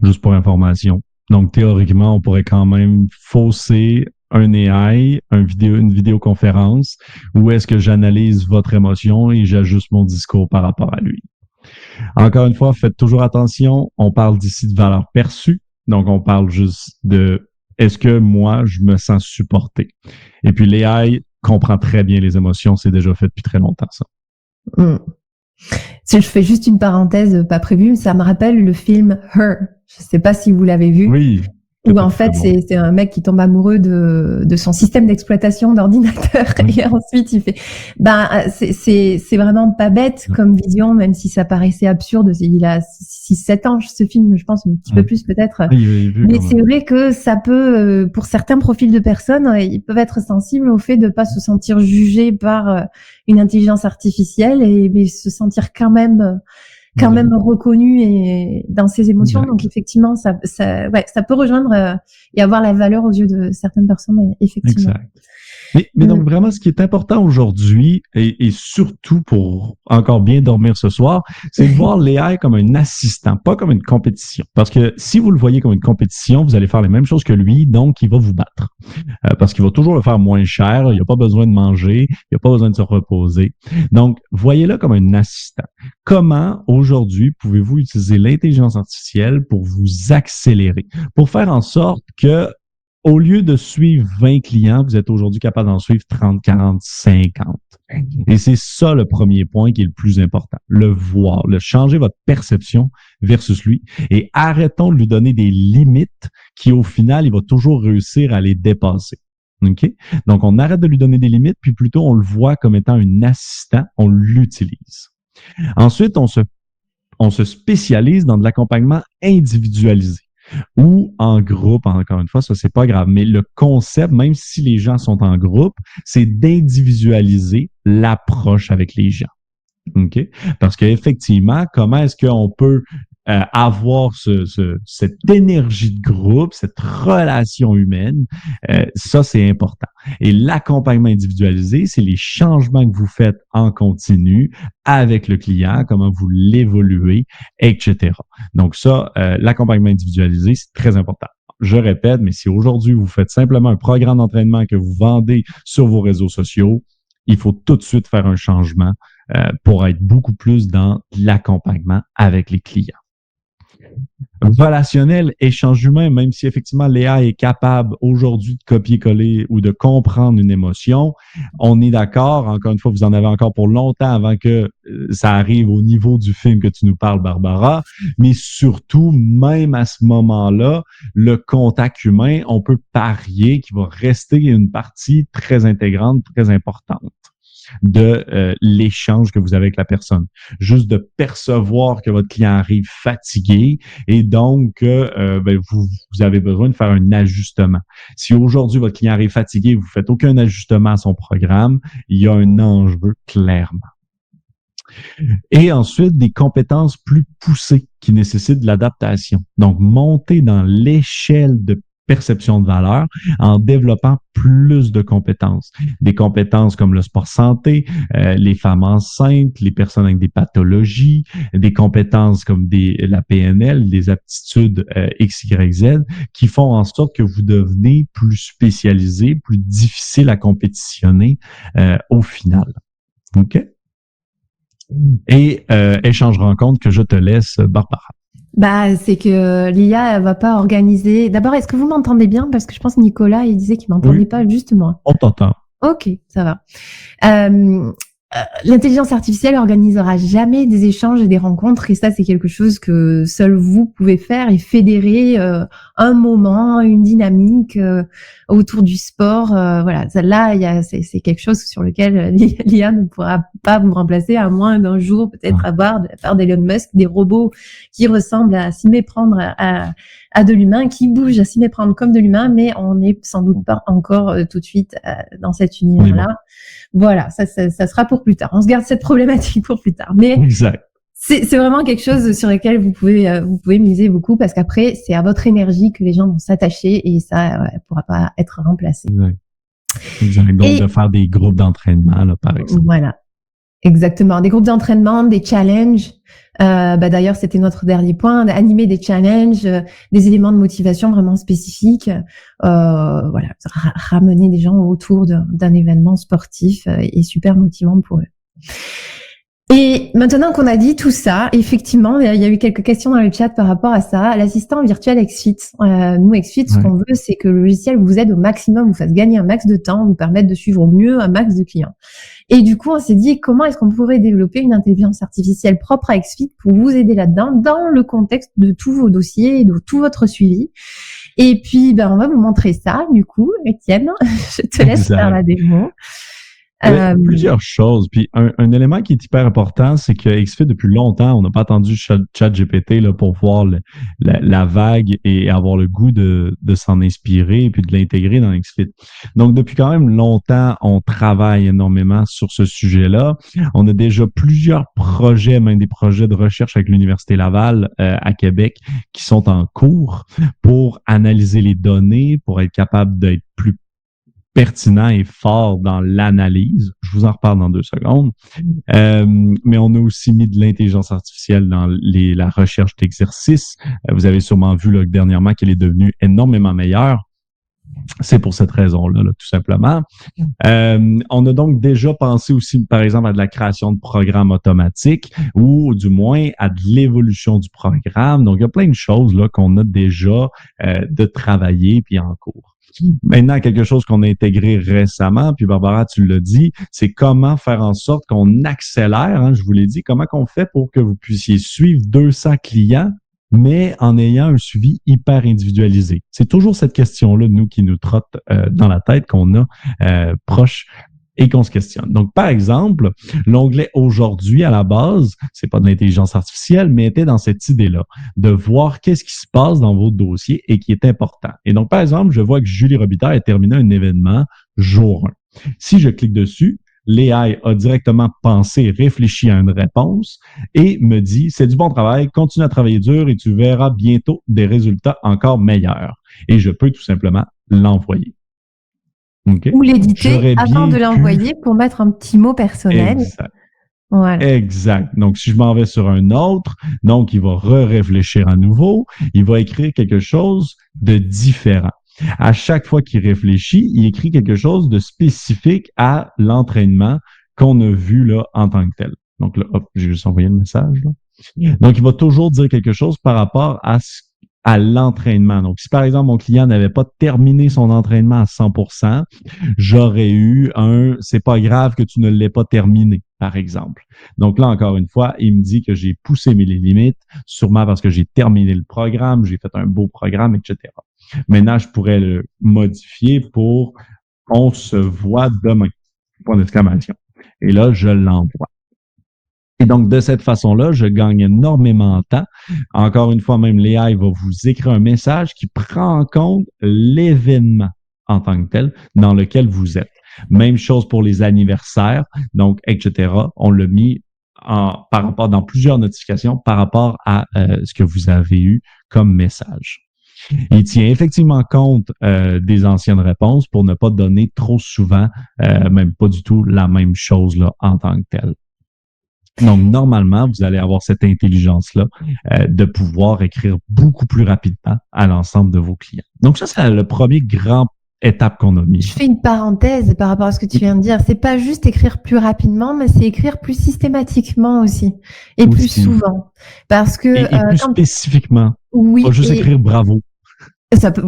juste pour information. Donc, théoriquement, on pourrait quand même fausser un AI, une vidéoconférence, où est-ce que j'analyse votre émotion et j'ajuste mon discours par rapport à lui. Encore une fois, faites toujours attention. On parle d'ici de valeur perçue. Donc, on parle juste de est-ce que moi, je me sens supporté? Et puis, l'AI comprend très bien les émotions. C'est déjà fait depuis très longtemps, ça. Si je fais juste une parenthèse pas prévue, ça me rappelle le film Her. Je sais pas si vous l'avez vu. Oui. Où en fait, c'est un mec qui tombe amoureux de son système d'exploitation d'ordinateur et ensuite il fait, c'est vraiment pas bête comme vision, même si ça paraissait absurde. Il a 6-7 ans, ce film, je pense, un petit peu plus peut-être. Mais c'est vrai que ça peut, pour certains profils de personnes, ils peuvent être sensibles au fait de pas se sentir jugés par une intelligence artificielle mais se sentir quand même reconnu et dans ses émotions. Donc effectivement, ça peut rejoindre et avoir la valeur aux yeux de certaines personnes, effectivement. Exact. Mais donc vraiment, ce qui est important aujourd'hui, et surtout pour encore bien dormir ce soir, c'est de voir l'AI comme un assistant, pas comme une compétition. Parce que si vous le voyez comme une compétition, vous allez faire les mêmes choses que lui, donc il va vous battre. Parce qu'il va toujours le faire moins cher, il n'y a pas besoin de manger, il n'y a pas besoin de se reposer. Donc, voyez-le comme un assistant. Comment, aujourd'hui, pouvez-vous utiliser l'intelligence artificielle pour vous accélérer, pour faire en sorte que au lieu de suivre 20 clients, vous êtes aujourd'hui capable d'en suivre 30, 40, 50. Et c'est ça le premier point qui est le plus important. Le voir, le changer votre perception versus lui. Et arrêtons de lui donner des limites qui, au final, il va toujours réussir à les dépasser. OK? Donc, on arrête de lui donner des limites, puis plutôt on le voit comme étant un assistant, on l'utilise. Ensuite, on se spécialise dans de l'accompagnement individualisé. Ou en groupe, encore une fois, ça c'est pas grave. Mais le concept, même si les gens sont en groupe, c'est d'individualiser l'approche avec les gens. OK? Parce qu'effectivement, comment est-ce qu'on peut avoir cette énergie de groupe, cette relation humaine, ça c'est important. Et l'accompagnement individualisé, c'est les changements que vous faites en continu avec le client, comment vous l'évoluez, etc. Donc ça, l'accompagnement individualisé, c'est très important. Je répète, mais si aujourd'hui vous faites simplement un programme d'entraînement que vous vendez sur vos réseaux sociaux, il faut tout de suite faire un changement pour être beaucoup plus dans l'accompagnement avec les clients. Relationnel, échange humain, même si effectivement l'AI est capable aujourd'hui de copier-coller ou de comprendre une émotion, on est d'accord, encore une fois, vous en avez encore pour longtemps avant que ça arrive au niveau du film que tu nous parles, Barbara, mais surtout, même à ce moment-là, le contact humain, on peut parier qu'il va rester une partie très intégrante, très importante de l'échange que vous avez avec la personne. Juste de percevoir que votre client arrive fatigué et donc vous avez besoin de faire un ajustement. Si aujourd'hui votre client arrive fatigué, vous ne faites aucun ajustement à son programme, il y a un enjeu clairement. Et ensuite, des compétences plus poussées qui nécessitent de l'adaptation. Donc, monter dans l'échelle de perception de valeur en développant plus de compétences. Des compétences comme le sport santé, les femmes enceintes, les personnes avec des pathologies, des compétences comme la PNL, des aptitudes X, Y, Z, qui font en sorte que vous devenez plus spécialisé, plus difficile à compétitionner au final. OK? Et échange rencontre que je te laisse, Barbara. C'est que l'IA, elle va pas organiser. D'abord, est-ce que vous m'entendez bien? Parce que je pense que Nicolas, il disait qu'il m'entendait pas juste moi. On t'entend. Ok, ça va. L'intelligence artificielle organisera jamais des échanges et des rencontres, et ça c'est quelque chose que seul vous pouvez faire et fédérer un moment, une dynamique autour du sport. Voilà, là c'est quelque chose sur lequel l'IA ne pourra pas vous remplacer, à moins d'un jour peut-être avoir de la part d'Elon Musk des robots qui ressemblent à s'y méprendre à de l'humain, qui bougent à s'y méprendre comme de l'humain, mais on n'est sans doute pas encore tout de suite dans cet univers-là. Oui, bon. Voilà, ça sera pour plus tard. On se garde cette problématique pour plus tard. Mais exact. C'est vraiment quelque chose sur lequel vous pouvez miser beaucoup, parce qu'après, c'est à votre énergie que les gens vont s'attacher et ça ne pourra pas être remplacé. Exact. Donc, de faire des groupes d'entraînement, là, par exemple. Voilà. Exactement, des groupes d'entraînement, des challenges. D'ailleurs, c'était notre dernier point, animer des challenges, des éléments de motivation vraiment spécifiques. Voilà, ramener des gens autour d'un événement sportif est super motivant pour eux. Et maintenant qu'on a dit tout ça, effectivement, il y a eu quelques questions dans le chat par rapport à ça. L'assistant virtuel XFIT. Nous, XFIT, ce qu'on veut, c'est que le logiciel vous aide au maximum, vous fasse gagner un max de temps, vous permette de suivre au mieux un max de clients. Et du coup, on s'est dit, comment est-ce qu'on pourrait développer une intelligence artificielle propre à XFIT pour vous aider là-dedans, dans le contexte de tous vos dossiers et de tout votre suivi. Et puis, on va vous montrer ça, du coup, Étienne. Je te laisse faire la démo. Plusieurs choses. Puis un élément qui est hyper important, c'est que XFIT, depuis longtemps, on n'a pas attendu ChatGPT là, pour voir la vague et avoir le goût de s'en inspirer et puis de l'intégrer dans XFIT. Donc, depuis quand même longtemps, on travaille énormément sur ce sujet-là. On a déjà plusieurs projets, même des projets de recherche avec l'Université Laval à Québec, qui sont en cours pour analyser les données, pour être capable d'être plus pertinent et fort dans l'analyse. Je vous en reparle dans 2 secondes. Mais on a aussi mis de l'intelligence artificielle dans la recherche d'exercices. Vous avez sûrement vu là, dernièrement qu'elle est devenue énormément meilleure. C'est pour cette raison-là, tout simplement. On a donc déjà pensé aussi, par exemple, à de la création de programmes automatiques ou du moins à de l'évolution du programme. Donc, il y a plein de choses là qu'on a déjà de travailler puis en cours. Maintenant, quelque chose qu'on a intégré récemment, puis Barbara, tu l'as dit, c'est comment faire en sorte qu'on accélère, je vous l'ai dit, comment qu'on fait pour que vous puissiez suivre 200 clients, mais en ayant un suivi hyper individualisé. C'est toujours cette question-là, nous, qui nous trotte dans la tête, qu'on a proche et qu'on se questionne. Donc, par exemple, l'onglet « Aujourd'hui » à la base, c'est pas de l'intelligence artificielle, mais était dans cette idée-là, de voir qu'est-ce qui se passe dans votre dossier et qui est important. Et donc, par exemple, je vois que Julie Robitaille a terminé un événement jour 1. Si je clique dessus, l'AI a directement pensé, réfléchi à une réponse et me dit « C'est du bon travail, continue à travailler dur et tu verras bientôt des résultats encore meilleurs. » Et je peux tout simplement l'envoyer. Okay. Ou l'éditer avant de l'envoyer pour mettre un petit mot personnel. Exact. Voilà. Exact. Donc, si je m'en vais sur un autre, donc il va réfléchir à nouveau, il va écrire quelque chose de différent. À chaque fois qu'il réfléchit, il écrit quelque chose de spécifique à l'entraînement qu'on a vu là en tant que tel. Donc là, hop, j'ai juste envoyé le message. Là. Donc, il va toujours dire quelque chose par rapport à l'entraînement. Donc, si par exemple, mon client n'avait pas terminé son entraînement à 100%, j'aurais eu c'est pas grave que tu ne l'aies pas terminé, par exemple. Donc là, encore une fois, il me dit que j'ai poussé mes limites, sûrement parce que j'ai terminé le programme, j'ai fait un beau programme, etc. Maintenant, je pourrais le modifier pour « on se voit demain », point d'exclamation. Et là, je l'envoie. Et donc, de cette façon-là, je gagne énormément de temps. Encore une fois, même l'AI va vous écrire un message qui prend en compte l'événement en tant que tel dans lequel vous êtes. Même chose pour les anniversaires, donc, etc. On l'a mis par rapport dans plusieurs notifications par rapport à ce que vous avez eu comme message. Il tient effectivement compte des anciennes réponses pour ne pas donner trop souvent, même pas du tout la même chose là en tant que telle. Donc, normalement, vous allez avoir cette intelligence-là de pouvoir écrire beaucoup plus rapidement à l'ensemble de vos clients. Donc, ça, c'est le premier grand étape qu'on a mis. Je fais une parenthèse par rapport à ce que tu viens de dire. C'est pas juste écrire plus rapidement, mais c'est écrire plus systématiquement aussi. Et aussi. Plus souvent. Parce que... Et plus spécifiquement. Oui. Pas juste écrire bravo. Ça peut,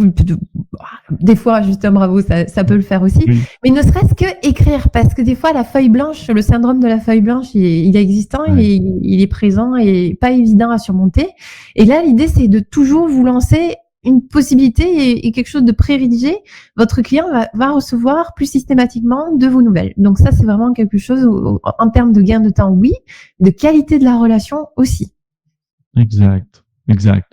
des fois, juste un bravo, ça peut le faire aussi. Oui. Mais ne serait-ce que écrire, parce que des fois, la feuille blanche, le syndrome de la feuille blanche, il est existant, ouais. il est présent et pas évident à surmonter. Et là, l'idée, c'est de toujours vous lancer une possibilité et quelque chose de pré-rédigé. Votre client va recevoir plus systématiquement de vos nouvelles. Donc ça, c'est vraiment quelque chose en termes de gain de temps, oui, de qualité de la relation aussi. Exact. Exact.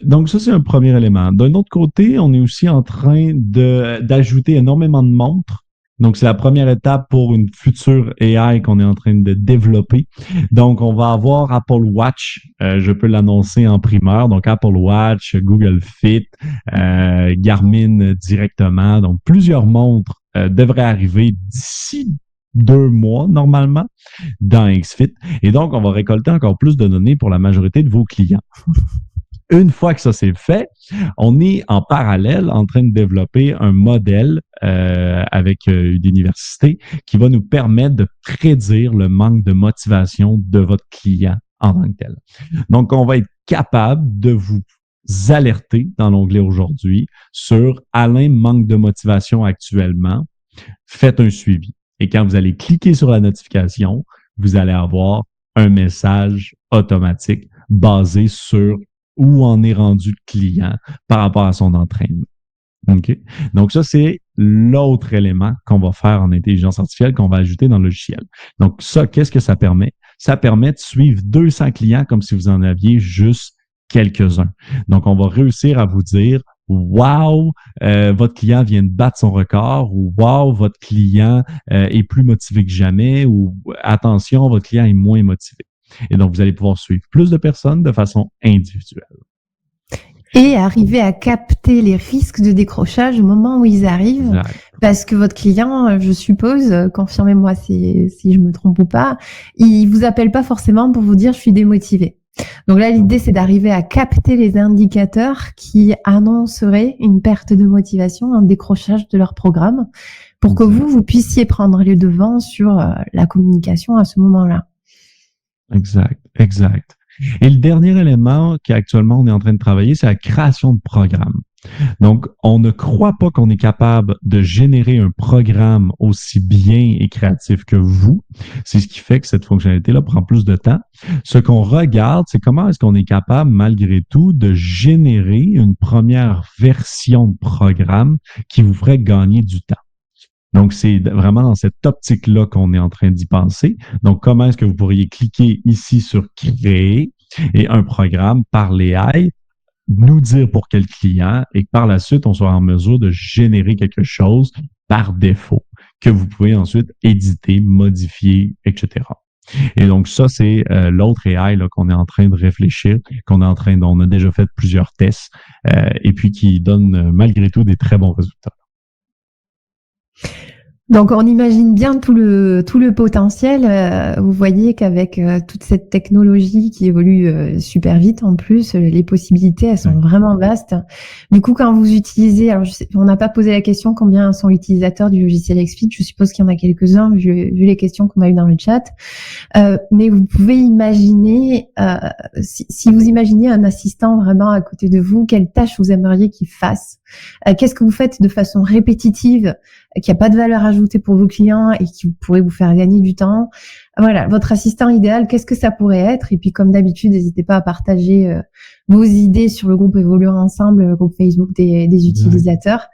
Donc, ça, c'est un premier élément. D'un autre côté, on est aussi en train d'ajouter énormément de montres. Donc, c'est la première étape pour une future AI qu'on est en train de développer. Donc, on va avoir Apple Watch. Je peux l'annoncer en primeur. Donc, Apple Watch, Google Fit, Garmin directement. Donc, plusieurs montres devraient arriver d'ici 2 mois normalement dans XFIT. Et donc, on va récolter encore plus de données pour la majorité de vos clients. Une fois que ça c'est fait, on est en parallèle en train de développer un modèle avec une université qui va nous permettre de prédire le manque de motivation de votre client en tant que tel. Donc, on va être capable de vous alerter dans l'onglet aujourd'hui sur Alain manque de motivation actuellement. Faites un suivi. Et quand vous allez cliquer sur la notification, vous allez avoir un message automatique basé sur où en est rendu le client par rapport à son entraînement. OK? Donc, ça, c'est l'autre élément qu'on va faire en intelligence artificielle, qu'on va ajouter dans le logiciel. Donc, ça, qu'est-ce que ça permet? Ça permet de suivre 200 clients comme si vous en aviez juste quelques-uns. Donc, on va réussir à vous dire wow, votre client vient de battre son record, ou wow, votre client est plus motivé que jamais, ou attention, votre client est moins motivé. Et donc, vous allez pouvoir suivre plus de personnes de façon individuelle. Et arriver à capter les risques de décrochage au moment où ils arrivent. Exact. Parce que votre client, je suppose, confirmez-moi si je me trompe ou pas, il vous appelle pas forcément pour vous dire je suis démotivé. Donc là, l'idée, c'est d'arriver à capter les indicateurs qui annonceraient une perte de motivation, un décrochage de leur programme, pour que vous puissiez prendre les devants sur la communication à ce moment-là. Exact. Et le dernier élément qu'actuellement on est en train de travailler, c'est la création de programmes. Donc, on ne croit pas qu'on est capable de générer un programme aussi bien et créatif que vous. C'est ce qui fait que cette fonctionnalité-là prend plus de temps. Ce qu'on regarde, c'est comment est-ce qu'on est capable, malgré tout, de générer une première version de programme qui vous ferait gagner du temps. Donc, c'est vraiment dans cette optique-là qu'on est en train d'y penser. Donc, comment est-ce que vous pourriez cliquer ici sur « Créer » et un programme par l'AI, nous dire pour quel client et que par la suite, on soit en mesure de générer quelque chose par défaut que vous pouvez ensuite éditer, modifier, etc. Et donc, ça, c'est l'autre AI là, qu'on est en train de réfléchir, on a déjà fait plusieurs tests et puis qui donne malgré tout des très bons résultats. Donc, on imagine bien tout le potentiel. Vous voyez qu'avec toute cette technologie qui évolue super vite, en plus, les possibilités, elles sont vraiment vastes. Du coup, quand vous utilisez, alors on n'a pas posé la question combien sont utilisateurs du logiciel XFIT. Je suppose qu'il y en a quelques-uns vu les questions qu'on a eues dans le chat. Mais vous pouvez imaginer, si vous imaginez un assistant vraiment à côté de vous, quelle tâche vous aimeriez qu'il fasse? Qu'est-ce que vous faites de façon répétitive, qui n'a pas de valeur ajoutée pour vos clients et qui pourrait vous faire gagner du temps? Voilà, votre assistant idéal, qu'est-ce que ça pourrait être? Et puis, comme d'habitude, n'hésitez pas à partager vos idées sur le groupe Évoluer Ensemble, le groupe Facebook des utilisateurs.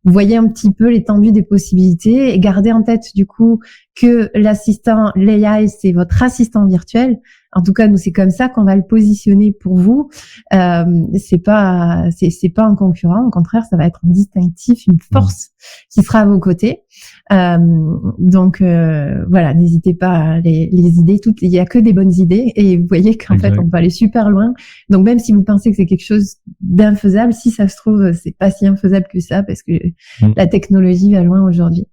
Vous voyez un petit peu l'étendue des possibilités et gardez en tête du coup que l'assistant, l'AI, c'est votre assistant virtuel. En tout cas, nous, c'est comme ça qu'on va le positionner pour vous. C'est pas un concurrent. Au contraire, ça va être un distinctif, une force qui sera à vos côtés. Donc, voilà, n'hésitez pas, les idées, il y a que des bonnes idées et vous voyez qu'en fait, on peut aller super loin. Donc, même si vous pensez que c'est quelque chose d'infaisable, si ça se trouve, c'est pas si infaisable que ça parce que la technologie va loin aujourd'hui.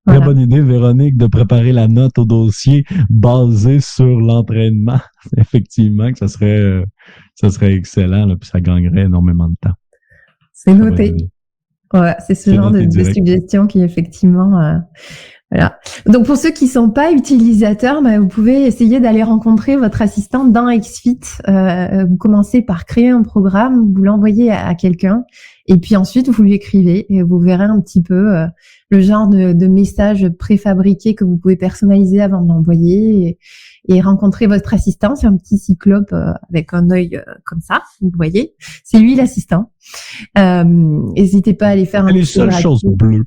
Voilà. Très bonne idée, Véronique, de préparer la note au dossier basée sur l'entraînement. Effectivement, que ça serait excellent, là, puis ça gagnerait énormément de temps. C'est noté. Ouais, c'est ce genre de suggestion qui effectivement, voilà. Donc pour ceux qui sont pas utilisateurs, vous pouvez essayer d'aller rencontrer votre assistant dans XFIT. Vous commencez par créer un programme, vous l'envoyez à quelqu'un, et puis ensuite vous lui écrivez et vous verrez un petit peu le genre de message préfabriqué que vous pouvez personnaliser avant de l'envoyer et rencontrer votre assistant. C'est un petit cyclope avec un œil comme ça, vous voyez. C'est lui l'assistant. N'hésitez pas à aller faire un les seules choses bleues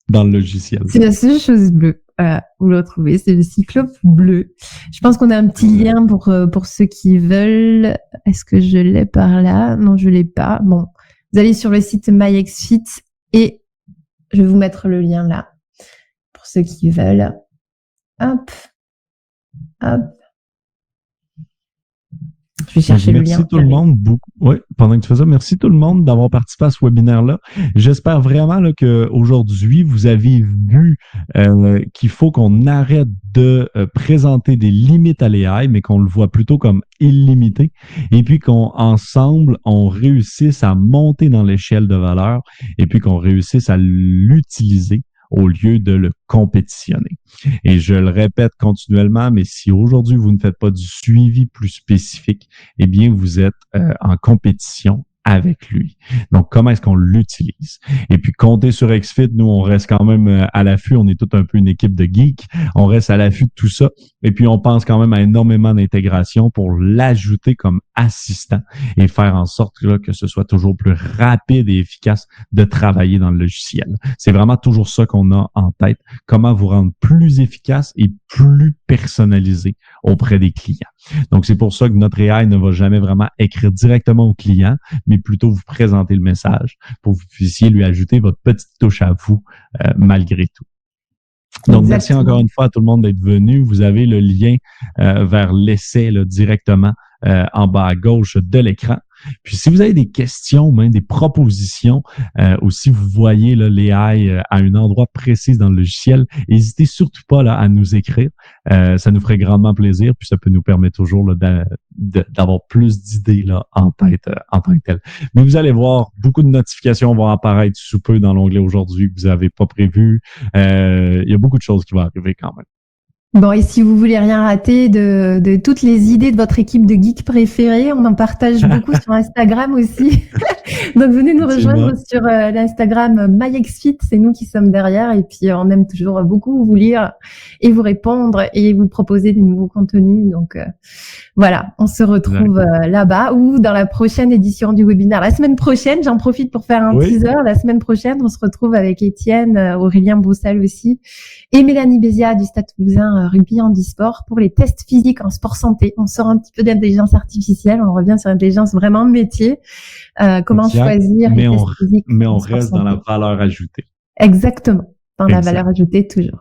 dans le logiciel. C'est la seule chose bleue. Voilà, vous le retrouvez, c'est le cyclope bleu. Je pense qu'on a un petit lien pour ceux qui veulent. Est-ce que je l'ai par là? Non, je l'ai pas. Bon, vous allez sur le site MyXFIT et je vais vous mettre le lien là pour ceux qui veulent. Hop, hop. Je vais chercher le lien. Merci tout le monde. Pendant que tu fais ça, merci tout le monde d'avoir participé à ce webinaire-là. J'espère vraiment là, qu'aujourd'hui, vous avez vu qu'il faut qu'on arrête de présenter des limites à l'AI, mais qu'on le voit plutôt comme illimité, et puis qu'ensemble, on réussisse à monter dans l'échelle de valeur, et puis qu'on réussisse à l'utiliser au lieu de le compétitionner. Et je le répète continuellement, mais si aujourd'hui vous ne faites pas du suivi plus spécifique, eh bien vous êtes en compétition avec lui. Donc, comment est-ce qu'on l'utilise? Et puis, compter sur XFIT, nous, on reste quand même à l'affût. On est tout un peu une équipe de geeks. On reste à l'affût de tout ça. Et puis, on pense quand même à énormément d'intégration pour l'ajouter comme assistant et faire en sorte là, que ce soit toujours plus rapide et efficace de travailler dans le logiciel. C'est vraiment toujours ça qu'on a en tête. Comment vous rendre plus efficace et plus personnalisé auprès des clients. Donc, c'est pour ça que notre AI ne va jamais vraiment écrire directement au client, mais plutôt vous présenter le message pour que vous puissiez lui ajouter votre petite touche à vous malgré tout. Donc, merci encore une fois à tout le monde d'être venu. Vous avez le lien vers l'essai là, directement en bas à gauche de l'écran. Puis, si vous avez des questions ou même des propositions, ou si vous voyez là, l'AI à un endroit précis dans le logiciel, n'hésitez surtout pas là, à nous écrire. Ça nous ferait grandement plaisir, puis ça peut nous permettre toujours là, d'avoir plus d'idées là, en tête en tant que tel. Mais vous allez voir, beaucoup de notifications vont apparaître sous peu dans l'onglet aujourd'hui que vous n'avez pas prévu. Il y a beaucoup de choses qui vont arriver quand même. Bon, et si vous voulez rien rater de toutes les idées de votre équipe de geeks préférés, on en partage beaucoup sur Instagram aussi. Donc, venez nous rejoindre sur l'Instagram MyXFit. C'est nous qui sommes derrière. Et puis, on aime toujours beaucoup vous lire et vous répondre et vous proposer des nouveaux contenus. Donc, voilà, on se retrouve là-bas ou dans la prochaine édition du webinaire. La semaine prochaine, j'en profite pour faire un teaser. La semaine prochaine, on se retrouve avec Étienne, Aurélien Broussal aussi et Mélanie Bézia du Stade Toulousain Rugby Handisport pour les tests physiques en sport santé. On sort un petit peu d'intelligence artificielle, on revient sur l'intelligence vraiment métier. Comment choisir les tests physiques. Mais on reste dans la valeur ajoutée. Exactement, dans la valeur ajoutée toujours.